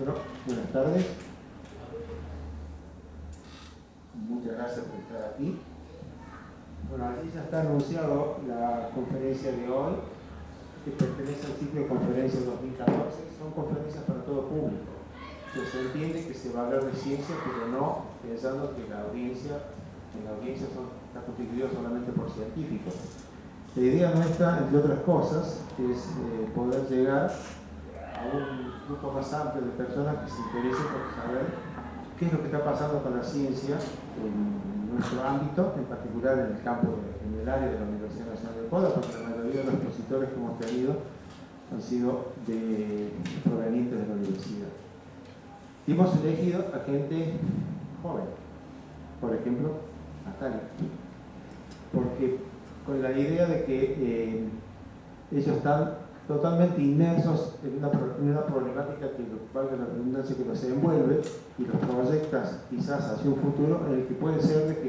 Bueno, buenas tardes. Muchas gracias por estar aquí. Bueno, allí ya está anunciado la conferencia de hoy, que pertenece al ciclo de conferencias 2014. Son conferencias para todo público. Entonces se entiende que se va a hablar de ciencia, pero no pensando que la audiencia está constituida solamente por científicos. La idea nuestra, entre otras cosas, es poder llegar a un grupo más amplio de personas que se interesen por saber qué es lo que está pasando con la ciencia en nuestro ámbito, en particular en el campo, en el área de la Universidad Nacional de Córdoba, porque la mayoría de los expositores que hemos tenido han sido provenientes de la universidad. Y hemos elegido a gente joven, por ejemplo, Natalia, porque con la idea de que ellos están totalmente inmersos en una problemática que, valga la redundancia, que los envuelve y los proyecta quizás hacia un futuro en el que puede ser de que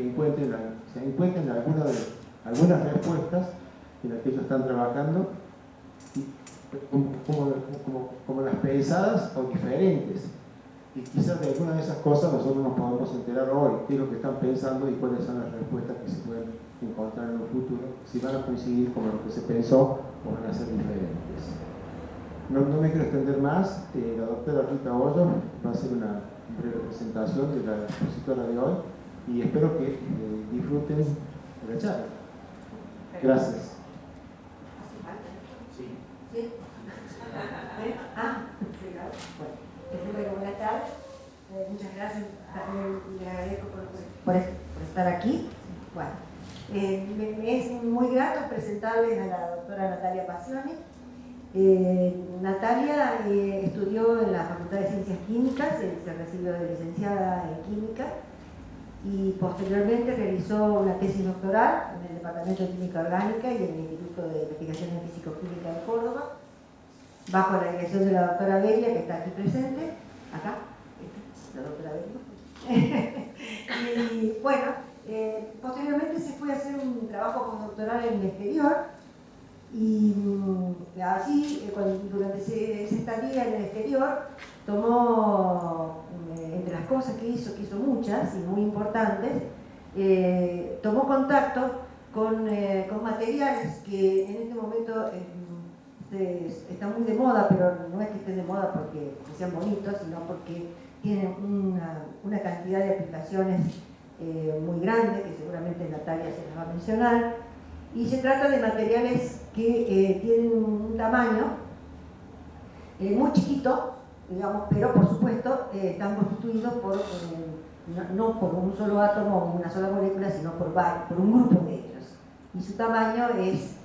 se encuentren algunas respuestas en las que ellos están trabajando, como las pensadas o diferentes. Y quizás de alguna de esas cosas nosotros nos podemos enterar hoy, qué es lo que están pensando y cuáles son las respuestas que se pueden encontrar en un futuro, si van a coincidir con lo que se pensó o van a ser diferentes. No me quiero extender más. La doctora Rita Hoyo va a hacer una breve presentación de la expositora de hoy y espero que disfruten de la charla. Gracias. Sí. ¿Sí? Bueno, buenas tardes. Muchas gracias. Le agradezco por estar aquí. Bueno, me es muy grato presentarles a la doctora Natalia Pacioni. Natalia estudió en la Facultad de Ciencias Químicas, se recibió de licenciada en Química y posteriormente realizó una tesis doctoral en el Departamento de Química Orgánica y en el Instituto de Investigaciones Físico-Química de Córdoba, bajo la dirección de la doctora Belia, que está aquí presente, acá, la doctora Belia. Y bueno, posteriormente se fue a hacer un trabajo postdoctoral en el exterior y allí, durante esa estadía en el exterior, tomó, entre las cosas que hizo muchas y muy importantes, tomó contacto con materiales que en este momento están muy de moda, pero no es que estén de moda porque sean bonitos, sino porque tienen una cantidad de aplicaciones muy grande, que seguramente Natalia se las va a mencionar, y se trata de materiales que tienen un tamaño muy chiquito, digamos, pero por supuesto están constituidos no por un solo átomo o una sola molécula, sino por un grupo de ellos. Y su tamaño es,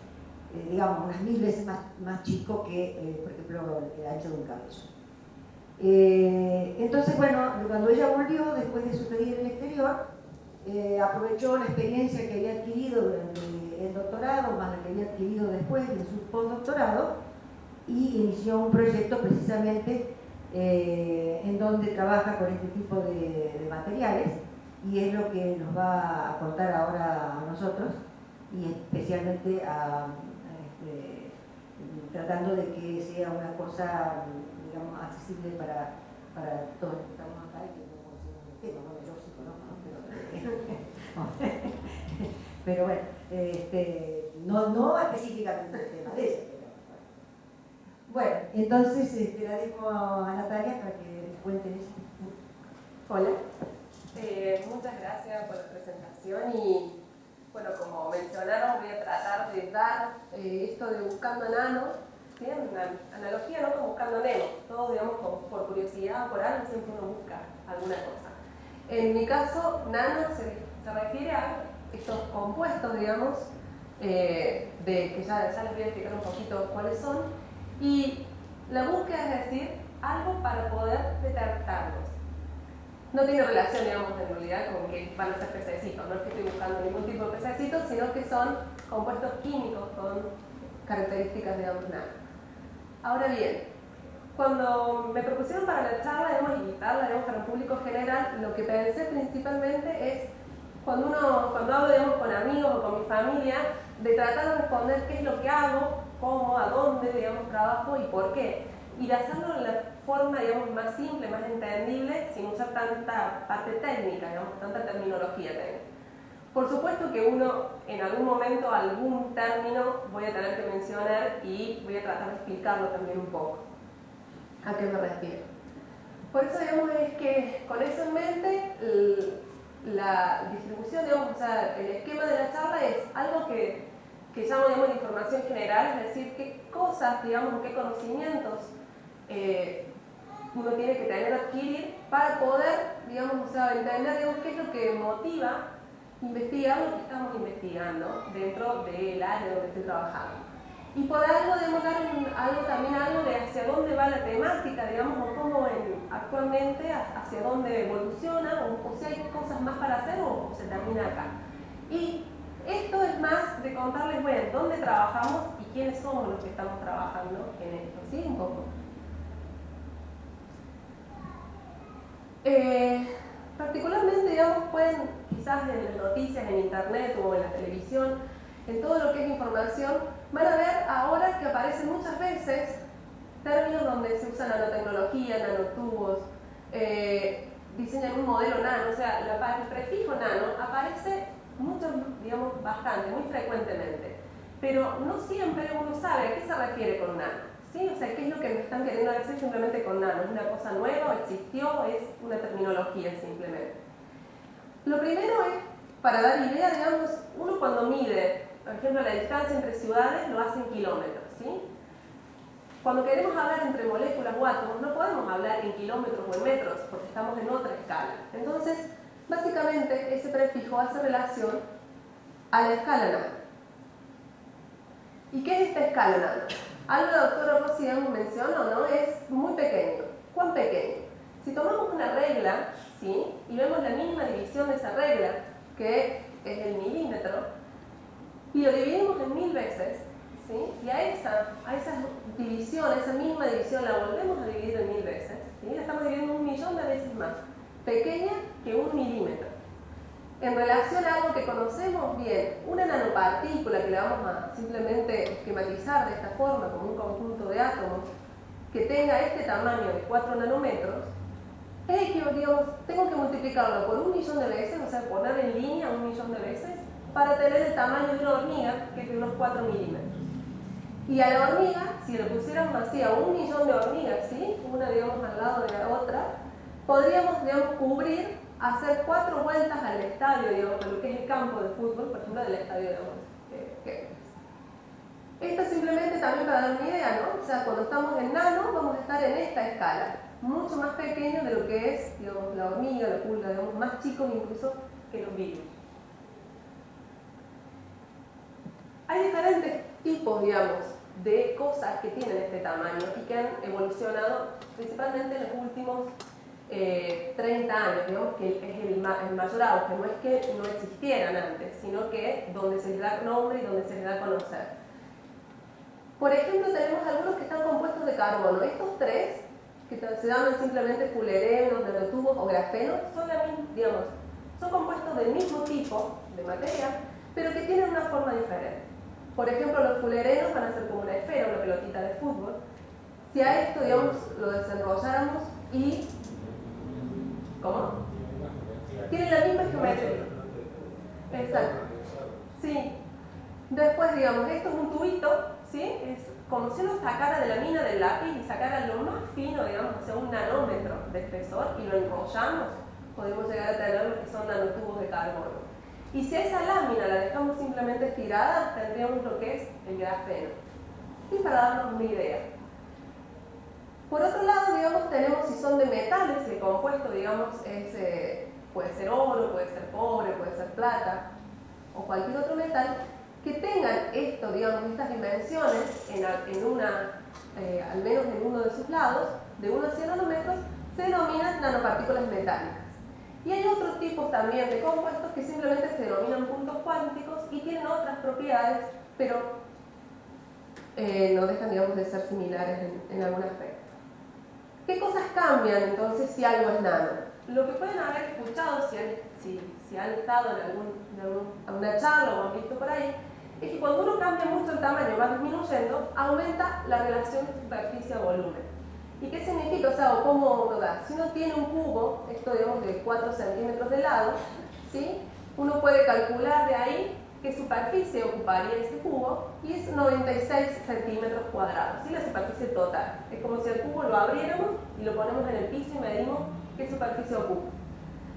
digamos, unas 1000 veces más chico que, por ejemplo, el ancho de un cabello. Entonces, bueno, cuando ella volvió, después de su estadía en el exterior, aprovechó la experiencia que había adquirido durante el doctorado, más la que había adquirido después en su postdoctorado, y inició un proyecto precisamente en donde trabaja con este tipo de materiales, y es lo que nos va a contar ahora a nosotros, y especialmente tratando de que sea una cosa, digamos, accesible para todos los que estamos acá y que no conocemos el tema. Bueno, yo sí conozco, ¿no? Pero bueno, no específicamente el tema de eso. Bueno, entonces la dejo a Natalia para que les cuente eso. Hola, muchas gracias por la presentación y bueno, como mencionaron, voy a tratar de dar esto de Buscando Nano, ¿bien? Una analogía, ¿no? Con Buscando Nemo. Todos, digamos, por curiosidad o por algo, siempre uno busca alguna cosa. En mi caso, nano se refiere a estos compuestos, digamos, que ya les voy a explicar un poquito cuáles son. Y la búsqueda es decir, algo para poder detectarlos. No tiene relación, digamos, en realidad con que van a ser pececitos. No es que estoy buscando ningún tipo de pececitos, sino que son compuestos químicos con características, digamos, nano. Ahora bien, cuando me propusieron para la charla, digamos, invitarla, digamos, para un público general, lo que pensé principalmente es, cuando hablo, digamos, con amigos o con mi familia, de tratar de responder qué es lo que hago, cómo, a dónde, digamos, trabajo y por qué. y de hacerlo de la forma, digamos, más simple, más entendible, sin usar tanta parte técnica, digamos, tanta terminología técnica. Por supuesto que uno, en algún momento, algún término voy a tener que mencionar y voy a tratar de explicarlo también un poco. ¿A qué me refiero? Por eso, digamos, es que con eso en mente, la distribución, digamos, o sea, el esquema de la charla es algo que llamo, digamos, de información general, es decir, qué cosas, digamos, o qué conocimientos uno tiene que tener, adquirir, para poder, digamos, o sea, entender, digamos, qué es lo que motiva investigar lo que estamos investigando dentro del área donde estoy trabajando. Y por algo debemos dar algo de hacia dónde va la temática, digamos, o cómo actualmente, hacia dónde evoluciona, o si hay cosas más para hacer o se termina acá. Y esto es más de contarles, bueno, dónde trabajamos y quiénes somos los que estamos trabajando en esto, ¿sí? Un poco. Particularmente, digamos, pueden, quizás en las noticias, en internet o en la televisión, en todo lo que es información, van a ver ahora que aparecen muchas veces términos donde se usa nanotecnología, nanotubos, diseñan un modelo nano, o sea, el prefijo nano aparece mucho, digamos, bastante, muy frecuentemente, pero no siempre uno sabe a qué se refiere con nano, ¿sí? O sea, qué es lo que me están queriendo decir simplemente con nano, ¿es una cosa nueva, existió, es una terminología simplemente? Lo primero es, para dar idea, digamos, uno cuando mide, por ejemplo, la distancia entre ciudades lo hace en kilómetros, ¿sí? Cuando queremos hablar entre moléculas o átomos, no podemos hablar en kilómetros o en metros, porque estamos en otra escala. Entonces, básicamente, ese prefijo hace relación a la escala nano. ¿Y qué es esta escala nano? Algo la doctora Rossi mencionó, ¿no? Es muy pequeño. ¿Cuán pequeño? Si tomamos una regla, ¿sí? Y vemos la mínima división de esa regla, que es el milímetro, y lo dividimos en 1000 veces, ¿sí? Y a esa división, a esa misma división, la volvemos a dividir en 1000 veces, ¿sí? La estamos dividiendo 1.000.000 de veces más, pequeña que 1 milímetro. En relación a algo que conocemos bien, una nanopartícula, que la vamos a simplemente esquematizar de esta forma, como un conjunto de átomos, que tenga este tamaño de 4 nanómetros, es que, digamos, tengo que multiplicarlo por 1.000.000 de veces, o sea, poner en línea 1.000.000 de veces, para tener el tamaño de una hormiga, que es de unos 4 milímetros. Y a la hormiga, si le pusiéramos así a 1.000.000 de hormigas, ¿sí? Una, digamos, al lado de la otra, podríamos, digamos, cubrir, hacer 4 vueltas al estadio, digamos, de lo que es el campo de fútbol, por ejemplo, del estadio, digamos, Esto simplemente también para dar una idea, ¿no? O sea, cuando estamos en nano, vamos a estar en esta escala, mucho más pequeño de lo que es, digamos, la hormiga, la pulga, digamos, más chicos incluso que los virus. Hay diferentes tipos, digamos, de cosas que tienen este tamaño y que han evolucionado principalmente en los últimos 30 años, digamos que es el mayor auge, no es que no existieran antes, sino que donde se les da nombre y donde se les da a conocer. Por ejemplo, tenemos algunos que están compuestos de carbono. Estos tres, que se llaman simplemente fulerenos, nanotubos o grafenos, son compuestos del mismo tipo de material, pero que tienen una forma diferente. Por ejemplo, los fulerenos van a ser como una esfera, una pelotita de fútbol. Si a esto, digamos, lo desenrolláramos y... ¿Cómo? Tienen la misma geometría. Exacto. Sí. Después, digamos, esto es un tubito, ¿sí? Es como si uno sacara de la mina del lápiz y sacara lo más fino, digamos, o sea, un nanómetro de espesor y lo enrollamos, podemos llegar a tener lo que son nanotubos de carbono. Y si a esa lámina la dejamos simplemente estirada, tendríamos lo que es el grafeno. Y para darnos una idea. Por otro lado, digamos, tenemos si son de metales, el compuesto, digamos, puede ser oro, puede ser cobre, puede ser plata, o cualquier otro metal, que tengan esto, digamos, estas dimensiones al menos en uno de sus lados, de 1 a 100 nanómetros, se denominan nanopartículas metálicas. Y hay otros tipos también de compuestos que simplemente se denominan puntos cuánticos y tienen otras propiedades, pero no dejan, digamos, de ser similares en algún aspecto. ¿Qué cosas cambian entonces si algo es nano? Lo que pueden haber escuchado si han estado en alguna charla o han visto por ahí, es que cuando uno cambia mucho el tamaño, va disminuyendo, aumenta la relación superficie-volumen. ¿Y qué significa? O sea, o cómo uno da. Si uno tiene un cubo, esto digamos de 4 centímetros de lado, ¿sí? Uno puede calcular de ahí qué superficie ocuparía ese cubo y es 96 centímetros cuadrados, ¿sí? La superficie total. Es como si el cubo lo abriéramos y lo ponemos en el piso y medimos qué superficie ocupa.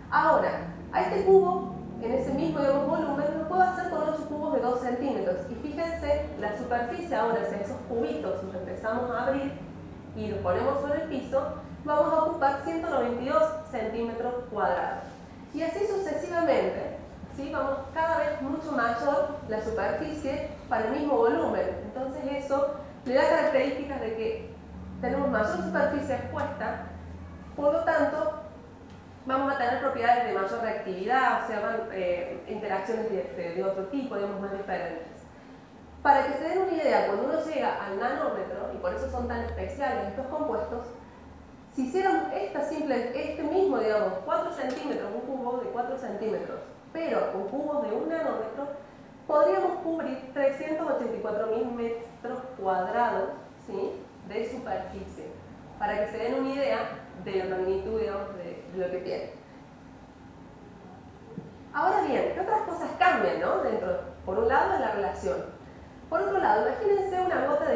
Ahora, a este cubo, en ese mismo digamos, volumen, lo puedo hacer con 8 cubos de 2 centímetros. Y fíjense, la superficie ahora, si esos cubitos los empezamos a abrir y los ponemos sobre el piso, vamos a ocupar 192 centímetros cuadrados. Y así sucesivamente, ¿sí? Vamos cada vez mucho mayor la superficie para el mismo volumen. Entonces eso le da características de que tenemos mayor superficie expuesta, por lo tanto vamos a tener propiedades de mayor reactividad, o sea, interacciones de otro tipo, digamos, más diferentes. Para que se den una idea, cuando uno llega al nanómetro, y por eso son tan especiales estos compuestos, si hiciéramos este mismo, digamos, 4 centímetros, un cubo de 4 centímetros, pero con cubos de 1 nanómetro, podríamos cubrir 384.000 metros cuadrados, ¿sí?, de superficie, para que se den una idea de la magnitud, digamos, de lo que tiene. Ahora bien, ¿qué otras cosas cambian, ¿no? Dentro, por un lado, de la relación. Por otro lado, imagínense una gota,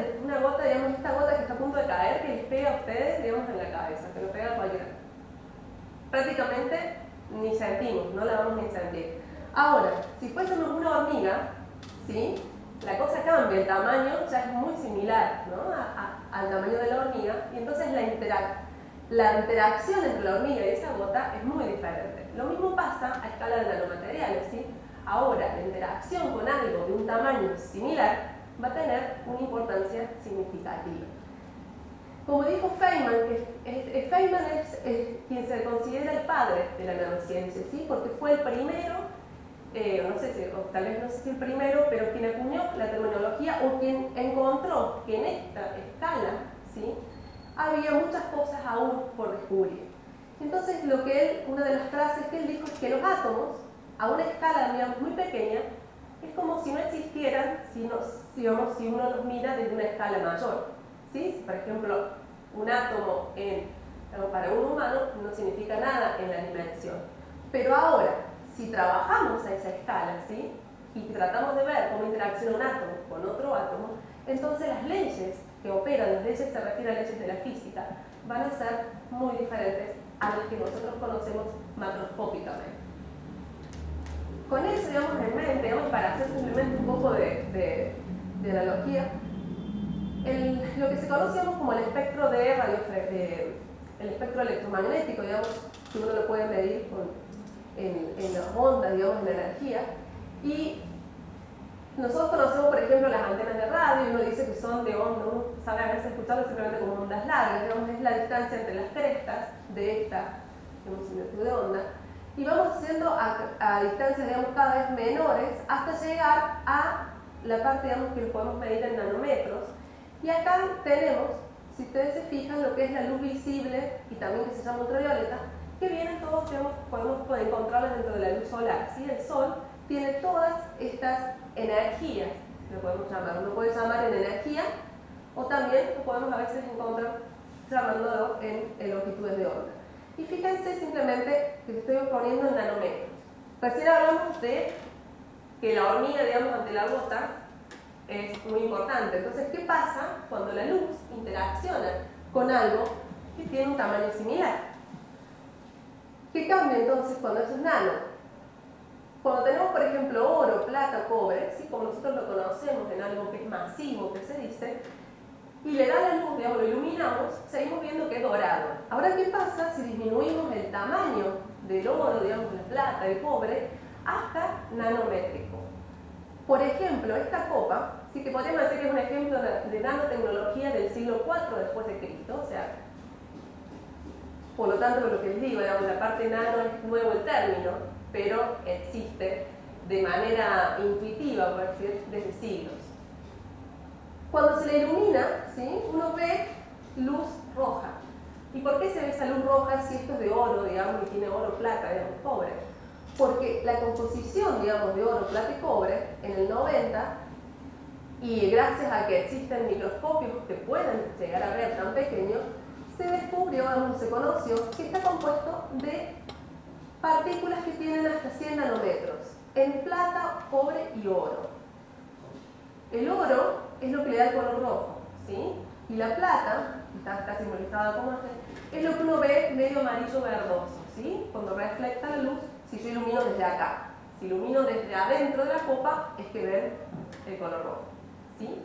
digamos, esta gota que está a punto de caer, que les pega a ustedes, digamos, en la cabeza, que lo pega a cualquiera. Prácticamente ni sentimos, no la vamos ni sentir. Ahora, si fuésemos una hormiga, ¿sí?, la cosa cambia, el tamaño ya es muy similar, ¿no?, al tamaño de la hormiga, y entonces la interacción entre la hormiga y esa gota es muy diferente. Lo mismo pasa a escala de nanomateriales, ¿sí? Ahora, la interacción con algo de un tamaño similar va a tener una importancia significativa. Como dijo Feynman, Feynman es quien se considera el padre de la nanociencia, ¿sí?, porque fue el primero, no sé si el primero, pero quien acuñó la terminología o quien encontró que en esta escala, ¿sí?, había muchas cosas aún por descubrir. Entonces, una de las frases que él dijo es que los átomos, a una escala, digamos, muy pequeña, es como si no existieran si uno los mira desde una escala mayor, ¿sí? Por ejemplo, un átomo para un humano no significa nada en la dimensión. Pero ahora, si trabajamos a esa escala, ¿sí?, y tratamos de ver cómo interacciona un átomo con otro átomo, entonces las leyes que operan, las leyes se refieren a leyes de la física, van a ser muy diferentes a las que nosotros conocemos macroscópicamente. Con eso, digamos, en mente, digamos, para hacer simplemente un poco de analogía, lo que se conoce, digamos, como el espectro el espectro electromagnético, digamos, que uno lo puede medir en las ondas, digamos, en la energía, y nosotros conocemos, por ejemplo, las antenas de radio, y uno dice que son de onda, uno sabe a veces escucharlo simplemente como ondas largas, digamos, es la distancia entre las crestas de esta, digamos, similitud de onda, y vamos haciendo a distancias, digamos, cada vez menores hasta llegar a la parte, digamos, que lo podemos medir en nanómetros. Y acá tenemos, si ustedes se fijan, lo que es la luz visible y también que se llama ultravioleta, que vienen todos, digamos, podemos encontrarlas dentro de la luz solar, ¿sí? El Sol tiene todas estas energías, lo podemos llamar. Uno puede llamar en energía o también lo podemos a veces encontrar llamándolo en longitudes de onda. Y fíjense simplemente que estoy poniendo en nanómetros. Recién hablamos de que la hormiga, digamos, ante la gota es muy importante. Entonces, ¿qué pasa cuando la luz interacciona con algo que tiene un tamaño similar? ¿Qué cambia entonces cuando eso es nano? Cuando tenemos, por ejemplo, oro, plata, cobre, ¿sí?, como nosotros lo conocemos en algo que es masivo, que se dice, y le da la luz, digamos, lo iluminamos, seguimos viendo que es dorado. Ahora, ¿qué pasa si disminuimos el tamaño del oro, digamos, la plata, el cobre, hasta nanométrico? Por ejemplo, esta copa, sí, que podríamos decir que es un ejemplo de nanotecnología del siglo IV después de Cristo, o sea, por lo tanto, lo que les digo, digamos, la parte nano es nuevo el término, pero existe de manera intuitiva, por decir, desde siglos. Cuando se le ilumina, ¿sí?, uno ve luz roja. ¿Y por qué se ve esa luz roja si esto es de oro, digamos, y tiene oro, plata, digamos, cobre? Porque la composición, digamos, de oro, plata y cobre en el 90, y gracias a que existen microscopios que pueden llegar a ver tan pequeños, se descubrió, aún se conoció, que está compuesto de partículas que tienen hasta 100 nanómetros en plata, cobre y oro. El oro es lo que le da el color rojo, ¿sí? Y la plata, que está simbolizada como este, es lo que uno ve medio amarillo verdoso, ¿sí? Cuando refleja la luz, si yo ilumino desde acá. Si ilumino desde adentro de la copa, es que ven el color rojo, ¿sí?